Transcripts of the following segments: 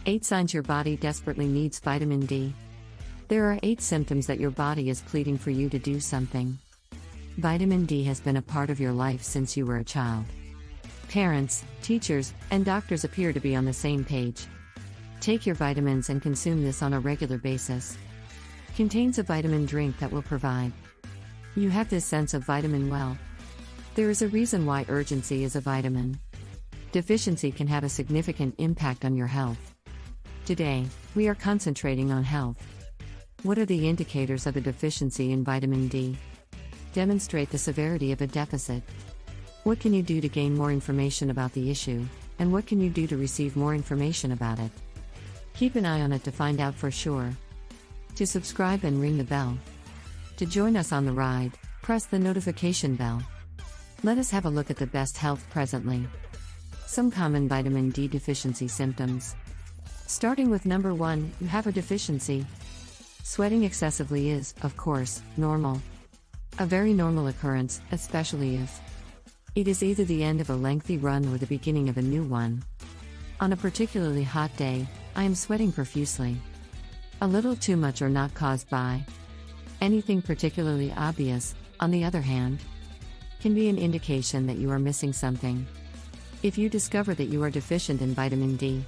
8 signs your body desperately needs vitamin D. There are 8 symptoms that your body is pleading for you to do something. Vitamin D has been a part of your life since you were a child. Parents, teachers, and doctors appear to be on the same page. Take your vitamins and consume this on a regular basis. Contains a vitamin drink that will provide you have this sense of vitamin well. There is a reason why urgency is a vitamin. Deficiency can have a significant impact on your health. Today, we are concentrating on health. What are the indicators of a deficiency in vitamin D? Demonstrate the severity of a deficit. What can you do to gain more information about the issue, and what can you do to receive more information about it? Keep an eye on it to find out for sure. To subscribe and ring the bell. To join us on the ride, press the notification bell. Let us have a look at the best health presently. Some common vitamin D deficiency symptoms. Starting with number 1, you have a deficiency. Sweating excessively is, of course, normal. A very normal occurrence, especially if it is either the end of a lengthy run or the beginning of a new one. On a particularly hot day, I am sweating profusely. A little too much or not caused by anything particularly obvious, on the other hand, can be an indication that you are missing something. If you discover that you are deficient in vitamin D,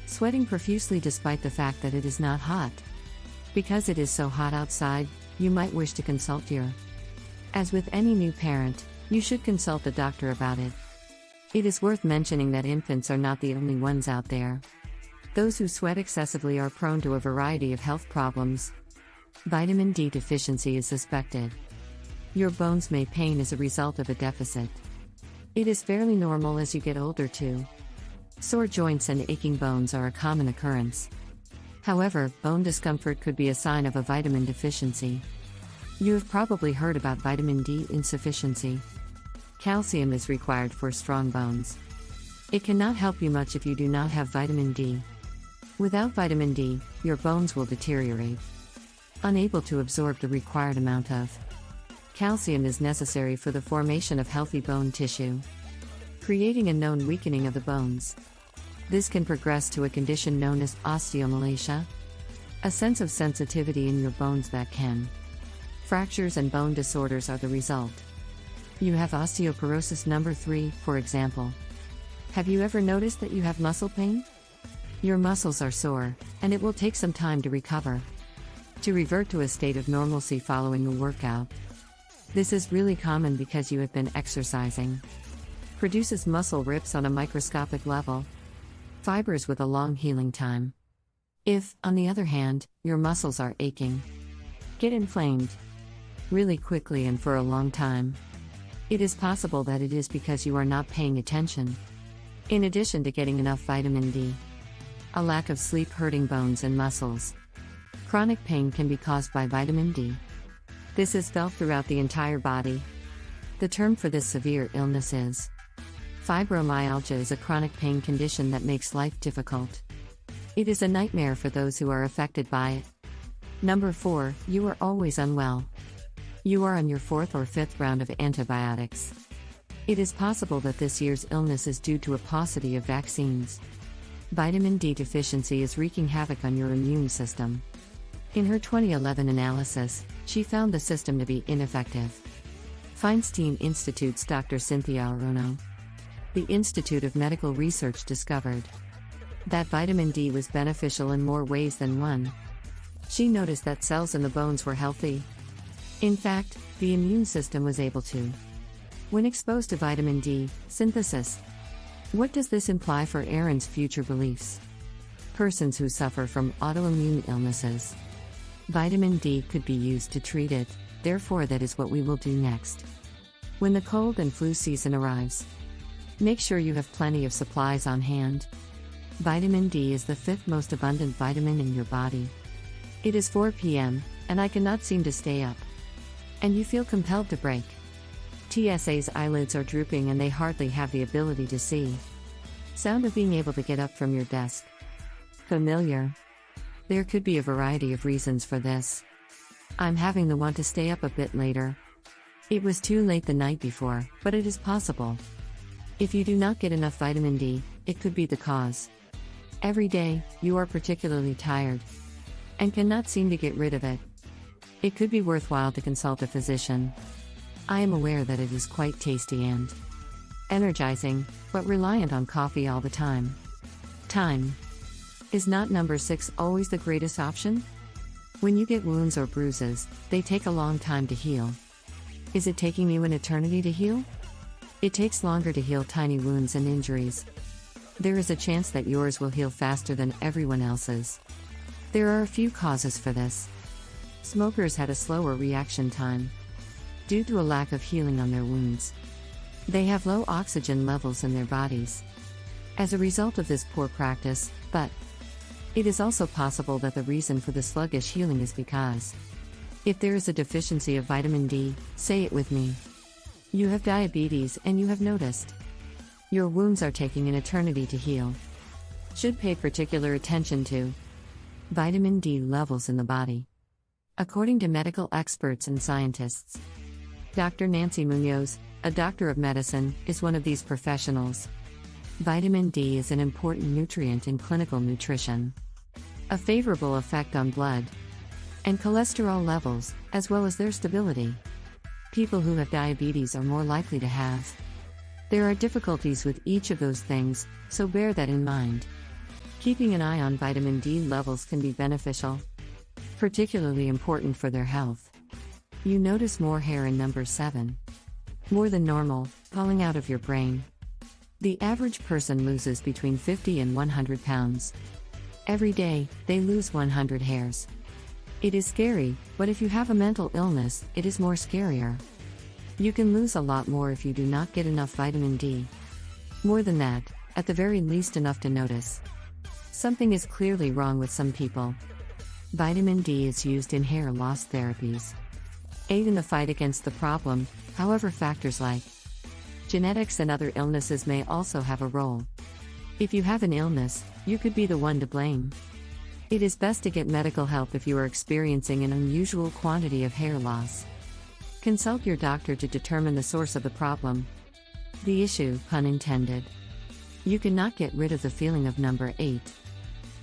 sweating profusely despite the fact that it is not hot, because it is so hot outside, you might wish to consult your. As with any new parent, you should consult a doctor about it. It is worth mentioning that infants are not the only ones out there. Those who sweat excessively are prone to a variety of health problems. Vitamin D deficiency is suspected. Your bones may pain as a result of a deficit. It is fairly normal as you get older too. Sore joints and aching bones are a common occurrence. However, bone discomfort could be a sign of a vitamin deficiency. You have probably heard about vitamin D insufficiency. Calcium is required for strong bones. It cannot help you much if you do not have vitamin D. Without vitamin D, your bones will deteriorate. Unable to absorb the required amount of calcium is necessary for the formation of healthy bone tissue, creating a known weakening of the bones. This can progress to a condition known as osteomalacia, a sense of sensitivity in your bones that can. Fractures and bone disorders are the result. You have osteoporosis number 3, for example. Have you ever noticed that you have muscle pain? Your muscles are sore, and it will take some time to recover. To revert to a state of normalcy following a workout. This is really common because you have been exercising. Produces muscle rips on a microscopic level. Fibers with a long healing time. If, on the other hand, your muscles are aching, get inflamed really quickly and for a long time, it is possible that it is because you are not paying attention. In addition to getting enough vitamin D, a lack of sleep hurting bones and muscles. Chronic pain can be caused by vitamin D. This is felt throughout the entire body. The term for this severe illness is fibromyalgia is a chronic pain condition that makes life difficult. It is a nightmare for those who are affected by it. Number 4, you are always unwell. You are on your 4th or 5th round of antibiotics. It is possible that this year's illness is due to a paucity of vaccines. Vitamin D deficiency is wreaking havoc on your immune system. In her 2011 analysis, she found the system to be ineffective. Feinstein Institute's Dr. Cynthia Arono, the Institute of Medical Research, discovered that vitamin D was beneficial in more ways than one. She noticed that cells in the bones were healthy. In fact, the immune system was able to, when exposed to vitamin D, synthesis. What does this imply for Aaron's future beliefs? Persons who suffer from autoimmune illnesses. Vitamin D could be used to treat it, therefore that is what we will do next. When the cold and flu season arrives, make sure you have plenty of supplies on hand. Vitamin D is the 5th most abundant vitamin in your body. It is 4 p.m., and I cannot seem to stay up. And you feel compelled to break. TSA's eyelids are drooping and they hardly have the ability to see. Sound of being able to get up from your desk. Familiar? There could be a variety of reasons for this. I'm having the want to stay up a bit later. It was too late the night before, but it is possible. If you do not get enough vitamin D, it could be the cause. Every day, you are particularly tired and cannot seem to get rid of it. It could be worthwhile to consult a physician. I am aware that it is quite tasty and energizing, but reliant on coffee all the time. Time. Is not number 6 always the greatest option? When you get wounds or bruises, they take a long time to heal. Is it taking you an eternity to heal? It takes longer to heal tiny wounds and injuries. There is a chance that yours will heal faster than everyone else's. There are a few causes for this. Smokers had a slower reaction time due to a lack of healing on their wounds. They have low oxygen levels in their bodies as a result of this poor practice, but it is also possible that the reason for the sluggish healing is because if there is a deficiency of vitamin D, say it with me. You have diabetes and you have noticed your wounds are taking an eternity to heal. Should pay particular attention to vitamin D levels in the body. According to medical experts and scientists, Dr. Nancy Munoz, a doctor of medicine, is one of these professionals. Vitamin D is an important nutrient in clinical nutrition. A favorable effect on blood and cholesterol levels, as well as their stability. People who have diabetes are more likely to have. There are difficulties with each of those things, so bear that in mind. Keeping an eye on vitamin D levels can be beneficial, particularly important for their health. You notice more hair in number 7. More than normal, falling out of your brain. The average person loses between 50 and 100 pounds. Every day, they lose 100 hairs. It is scary, but if you have a mental illness, it is more scarier. You can lose a lot more if you do not get enough vitamin D. More than that, at the very least enough to notice. Something is clearly wrong with some people. Vitamin D is used in hair loss therapies. Aid in the fight against the problem, however, factors like genetics and other illnesses may also have a role. If you have an illness, you could be the one to blame. It is best to get medical help if you are experiencing an unusual quantity of hair loss. Consult your doctor to determine the source of the problem. The issue, pun intended. You cannot get rid of the feeling of number 8.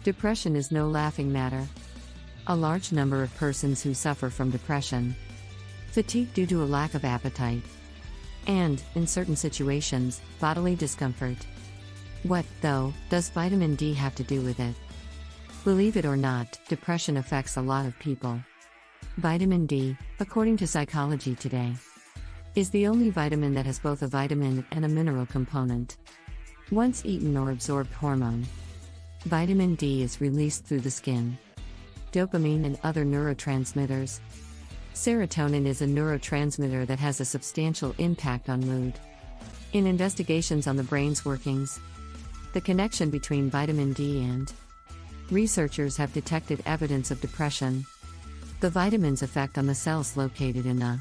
Depression is no laughing matter. A large number of persons who suffer from depression, fatigue due to a lack of appetite, and, in certain situations, bodily discomfort. What, though, does vitamin D have to do with it? Believe it or not, depression affects a lot of people. Vitamin D, according to Psychology Today, is the only vitamin that has both a vitamin and a mineral component. Once eaten or absorbed hormone, vitamin D is released through the skin. Dopamine and other neurotransmitters. Serotonin is a neurotransmitter that has a substantial impact on mood. In investigations on the brain's workings, the connection between vitamin D and researchers have detected evidence of depression. The vitamin's effect on the cells located in the.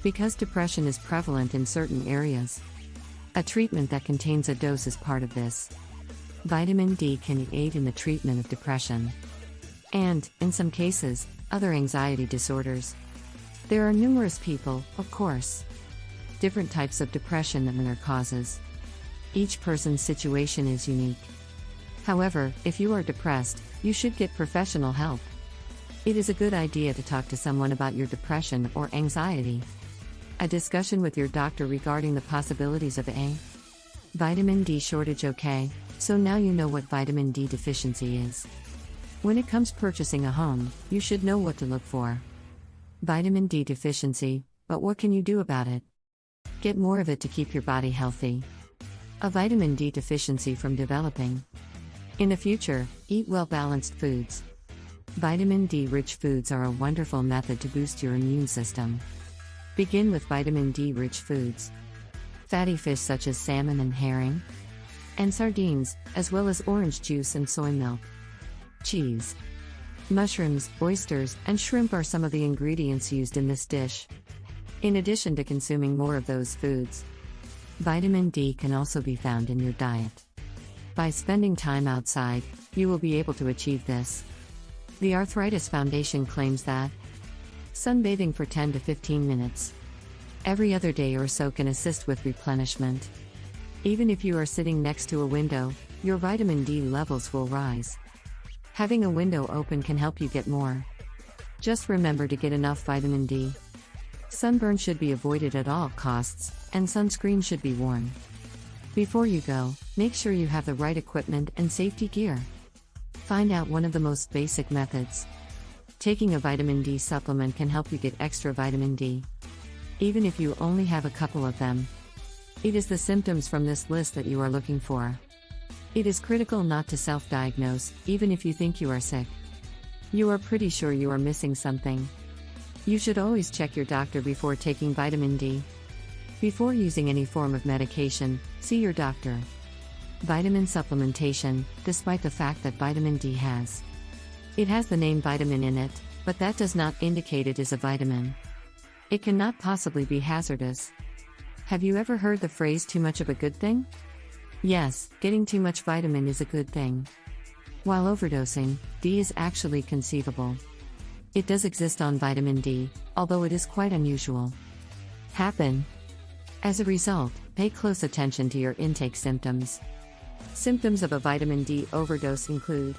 Because depression is prevalent in certain areas, a treatment that contains a dose is part of this. Vitamin D can aid in the treatment of depression and, in some cases, other anxiety disorders. There are numerous people, of course, different types of depression and their causes. Each person's situation is unique. However, if you are depressed, you should get professional help. It is a good idea to talk to someone about your depression or anxiety. A discussion with your doctor regarding the possibilities of a vitamin D shortage. Okay, so now you know what vitamin D deficiency is. When it comes purchasing a home, you should know what to look for. Vitamin D deficiency, but what can you do about it? Get more of it to keep your body healthy. A vitamin D deficiency from developing. In the future, eat well-balanced foods. Vitamin D-rich foods are a wonderful method to boost your immune system. Begin with vitamin D-rich foods. Fatty fish such as salmon and herring, and sardines, as well as orange juice and soy milk. Cheese, mushrooms, oysters, and shrimp are some of the ingredients used in this dish. In addition to consuming more of those foods, vitamin D can also be found in your diet. By spending time outside, you will be able to achieve this. The Arthritis Foundation claims that sunbathing for 10 to 15 minutes every other day or so can assist with replenishment. Even if you are sitting next to a window, your vitamin D levels will rise. Having a window open can help you get more. Just remember to get enough vitamin D. Sunburn should be avoided at all costs, and sunscreen should be worn. Before you go, make sure you have the right equipment and safety gear. Find out one of the most basic methods. Taking a vitamin D supplement can help you get extra vitamin D, even if you only have a couple of them. It is the symptoms from this list that you are looking for. It is critical not to self-diagnose, even if you think you are sick. You are pretty sure you are missing something. You should always check your doctor before taking vitamin D. Before using any form of medication, see your doctor. Vitamin supplementation, despite the fact that vitamin D has the name vitamin in it, but that does not indicate it is a vitamin. It cannot possibly be hazardous. Have you ever heard the phrase too much of a good thing? Yes, getting too much vitamin is a good thing. While overdosing, D is actually conceivable. It does exist on vitamin D, although it is quite unusual. Happen. As a result, pay close attention to your intake symptoms. Symptoms of a vitamin D overdose include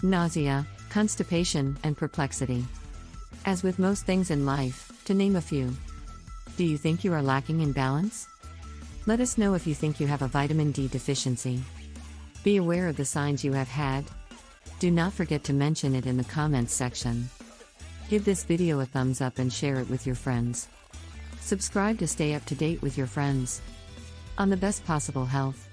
nausea, constipation, and perplexity. As with most things in life, to name a few. Do you think you are lacking in balance? Let us know if you think you have a vitamin D deficiency. Be aware of the signs you have had. Do not forget to mention it in the comments section. Give this video a thumbs up and share it with your friends. Subscribe to stay up to date with your friends on the best possible health.